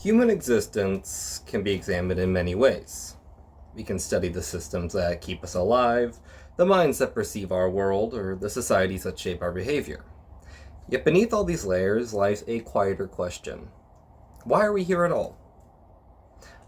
Human existence can be examined in many ways. We can study the systems that keep us alive, the minds that perceive our world, or the societies that shape our behavior. Yet beneath all these layers lies a quieter question. Why are we here at all?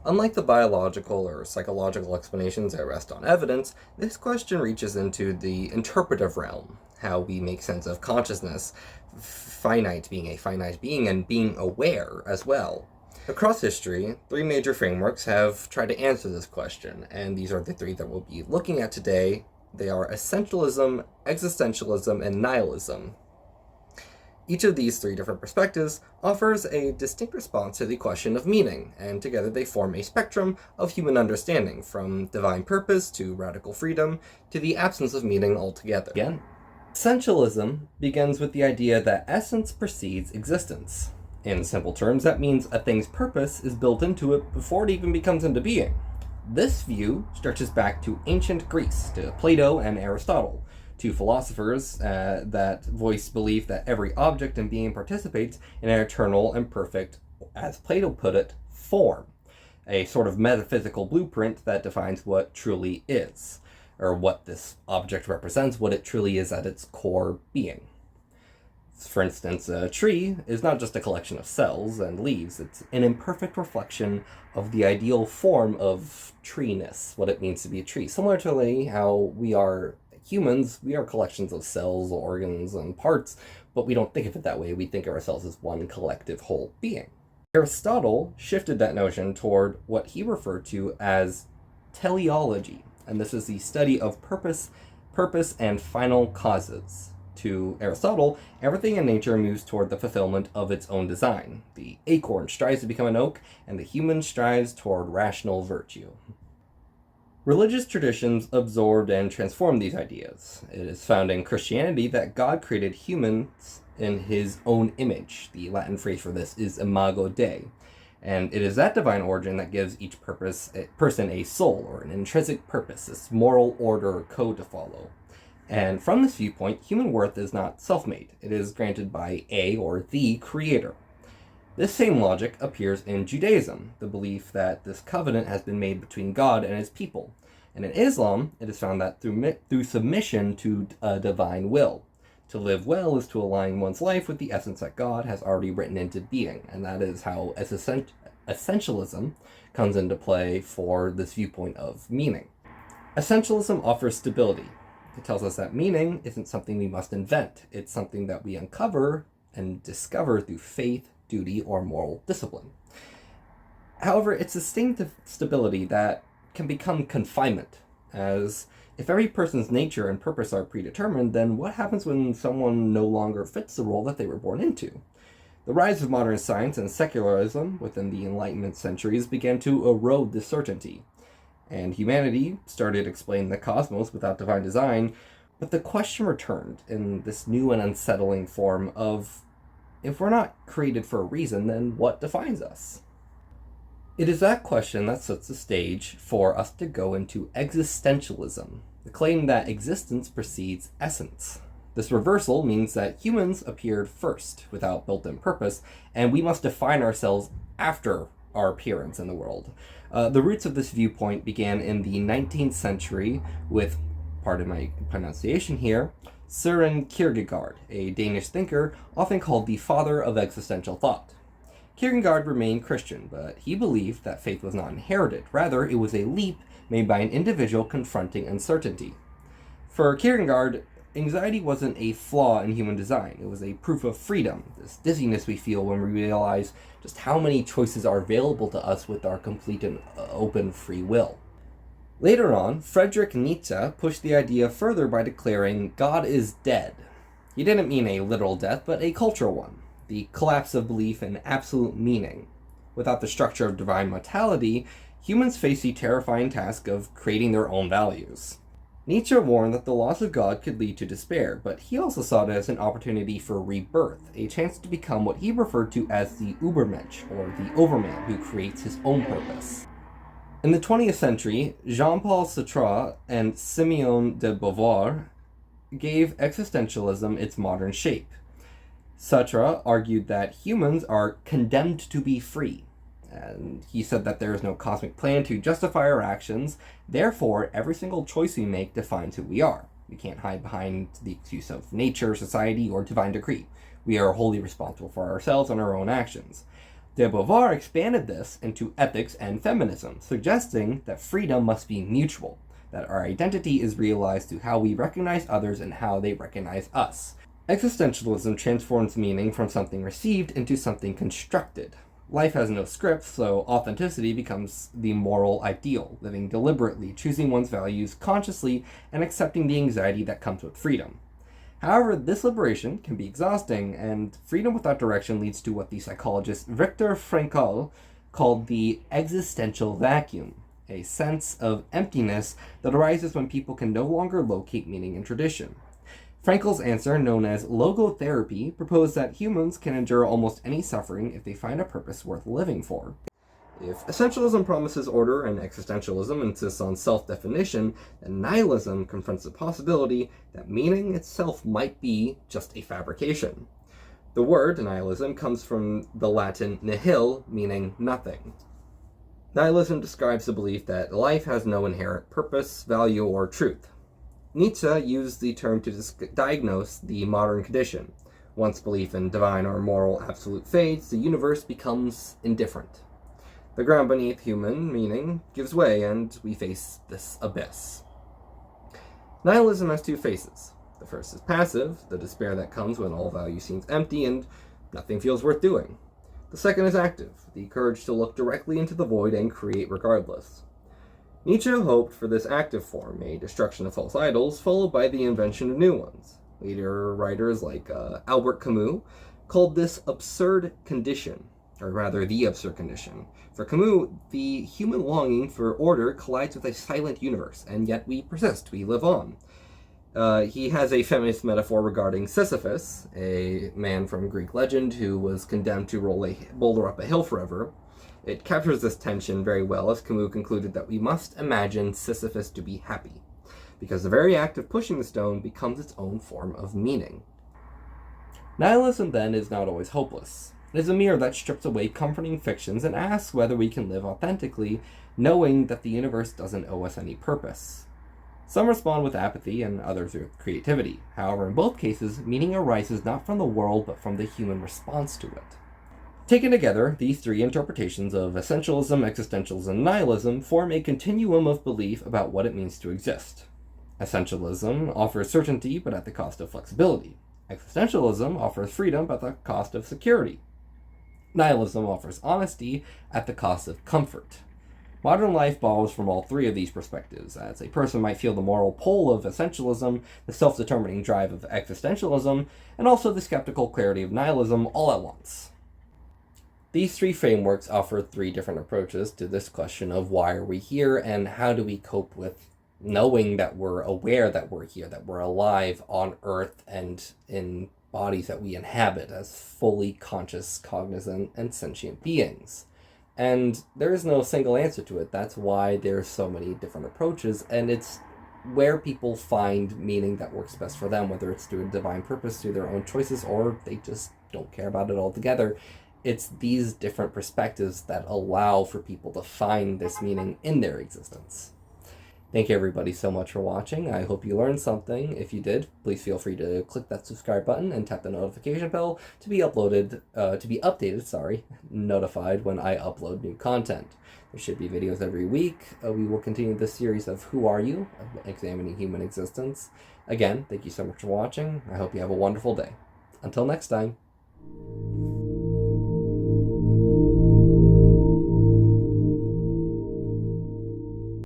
Unlike the biological or psychological explanations that rest on evidence, this question reaches into the interpretive realm, how we make sense of consciousness, finite being a finite being, and being aware as well. Across history, three major frameworks have tried to answer this question, and these are the three that we'll be looking at today. They are Essentialism, Existentialism, and Nihilism. Each of these three different perspectives offers a distinct response to the question of meaning, and together they form a spectrum of human understanding, from divine purpose to radical freedom to the absence of meaning altogether. Again, Essentialism begins with the idea that essence precedes existence. In simple terms, that means a thing's purpose is built into it before it even becomes into being. This view stretches back to ancient Greece, to Plato and Aristotle, two philosophers that voice belief that every object and being participates in an eternal and perfect, as Plato put it, form, a sort of metaphysical blueprint that defines what truly is, or what this object represents, what it truly is at its core being. For instance, a tree is not just a collection of cells and leaves, it's an imperfect reflection of the ideal form of treeness, what it means to be a tree. Similarly, how we are humans, we are collections of cells, organs, and parts, but we don't think of it that way. We think of ourselves as one collective whole being. Aristotle shifted that notion toward what he referred to as teleology, and this is the study of purpose, and final causes. To Aristotle, everything in nature moves toward the fulfillment of its own design. The acorn strives to become an oak, and the human strives toward rational virtue. Religious traditions absorbed and transformed these ideas. It is found in Christianity that God created humans in his own image. The Latin phrase for this is imago Dei. And it is that divine origin that gives each person a soul, or an intrinsic purpose, this moral order or code to follow. And from this viewpoint, human worth is not self-made. It is granted by a, or the, creator. This same logic appears in Judaism, the belief that this covenant has been made between God and his people. And in Islam, it is found that through submission to a divine will. To live well is to align one's life with the essence that God has already written into being. And that is how Essentialism comes into play for this viewpoint of meaning. Essentialism offers stability. It tells us that meaning isn't something we must invent. It's something that we uncover and discover through faith, duty, or moral discipline. However, it's a state of stability that can become confinement, as if every person's nature and purpose are predetermined, then what happens when someone no longer fits the role that they were born into? The rise of modern science and secularism within the Enlightenment centuries began to erode this certainty. And humanity started explaining the cosmos without divine design, but the question returned in this new and unsettling form of, if we're not created for a reason, then what defines us? It is that question that sets the stage for us to go into existentialism, the claim that existence precedes essence. This reversal means that humans appeared first, without built-in purpose, and we must define ourselves after our appearance in the world. The roots of this viewpoint began in the 19th century with, pardon my pronunciation here, Søren Kierkegaard, a Danish thinker often called the father of existential thought. Kierkegaard remained Christian, but he believed that faith was not inherited. Rather, it was a leap made by an individual confronting uncertainty. For Kierkegaard, anxiety wasn't a flaw in human design. It was a proof of freedom, this dizziness we feel when we realize just how many choices are available to us with our complete and open free will. Later on, Friedrich Nietzsche pushed the idea further by declaring God is dead. He didn't mean a literal death, but a cultural one, the collapse of belief in absolute meaning. Without the structure of divine mortality, humans face the terrifying task of creating their own values. Nietzsche warned that the loss of God could lead to despair, but he also saw it as an opportunity for rebirth, a chance to become what he referred to as the Übermensch, or the overman who creates his own purpose. In the 20th century, Jean-Paul Sartre and Simone de Beauvoir gave existentialism its modern shape. Sartre argued that humans are condemned to be free, And he said that there is no cosmic plan to justify our actions. Therefore, every single choice we make defines who we are. We can't hide behind the excuse of nature, society, or divine decree. We are wholly responsible for ourselves and our own actions. De Beauvoir expanded this into ethics and feminism, suggesting that freedom must be mutual, that our identity is realized through how we recognize others and how they recognize us. Existentialism transforms meaning from something received into something constructed. Life has no script, so authenticity becomes the moral ideal, living deliberately, choosing one's values consciously, and accepting the anxiety that comes with freedom. However, this liberation can be exhausting, and freedom without direction leads to what the psychologist Viktor Frankl called the existential vacuum, a sense of emptiness that arises when people can no longer locate meaning in tradition. Frankl's answer, known as logotherapy, proposed that humans can endure almost any suffering if they find a purpose worth living for. If essentialism promises order and existentialism insists on self-definition, then nihilism confronts the possibility that meaning itself might be just a fabrication. The word nihilism comes from the Latin nihil, meaning nothing. Nihilism describes the belief that life has no inherent purpose, value, or truth. Nietzsche used the term to diagnose the modern condition. Once belief in divine or moral absolute fades, the universe becomes indifferent. The ground beneath human meaning gives way, and we face this abyss. Nihilism has two faces. The first is passive, the despair that comes when all value seems empty and nothing feels worth doing. The second is active, the courage to look directly into the void and create regardless. Nietzsche hoped for this active form, a destruction of false idols, followed by the invention of new ones. Later writers like Albert Camus called this absurd condition, or rather the absurd condition. For Camus, the human longing for order collides with a silent universe, and yet we persist, we live on. He has a feminist metaphor regarding Sisyphus, a man from Greek legend who was condemned to roll a boulder up a hill forever. It captures this tension very well, as Camus concluded that we must imagine Sisyphus to be happy, because the very act of pushing the stone becomes its own form of meaning. Nihilism, then, is not always hopeless. It is a mirror that strips away comforting fictions and asks whether we can live authentically, knowing that the universe doesn't owe us any purpose. Some respond with apathy and others with creativity. However, in both cases, meaning arises not from the world but from the human response to it. Taken together, these three interpretations of essentialism, existentialism, and nihilism form a continuum of belief about what it means to exist. Essentialism offers certainty but at the cost of flexibility. Existentialism offers freedom but at the cost of security. Nihilism offers honesty at the cost of comfort. Modern life borrows from all three of these perspectives, as a person might feel the moral pull of essentialism, the self-determining drive of existentialism, and also the skeptical clarity of nihilism all at once. These three frameworks offer three different approaches to this question of why are we here and how do we cope with knowing that we're aware that we're here, that we're alive on Earth and in bodies that we inhabit as fully conscious, cognizant, and sentient beings. And there is no single answer to it. That's why there's so many different approaches, and it's where people find meaning that works best for them, whether it's through a divine purpose, through their own choices, or they just don't care about it altogether. It's these different perspectives that allow for people to find this meaning in their existence. Thank you everybody so much for watching. I hope you learned something. If you did, please feel free to click that subscribe button and tap the notification bell to be notified when I upload new content. There should be videos every week. We will continue this series of Who Are You? Examining human existence. Again, thank you so much for watching. I hope you have a wonderful day. Until next time.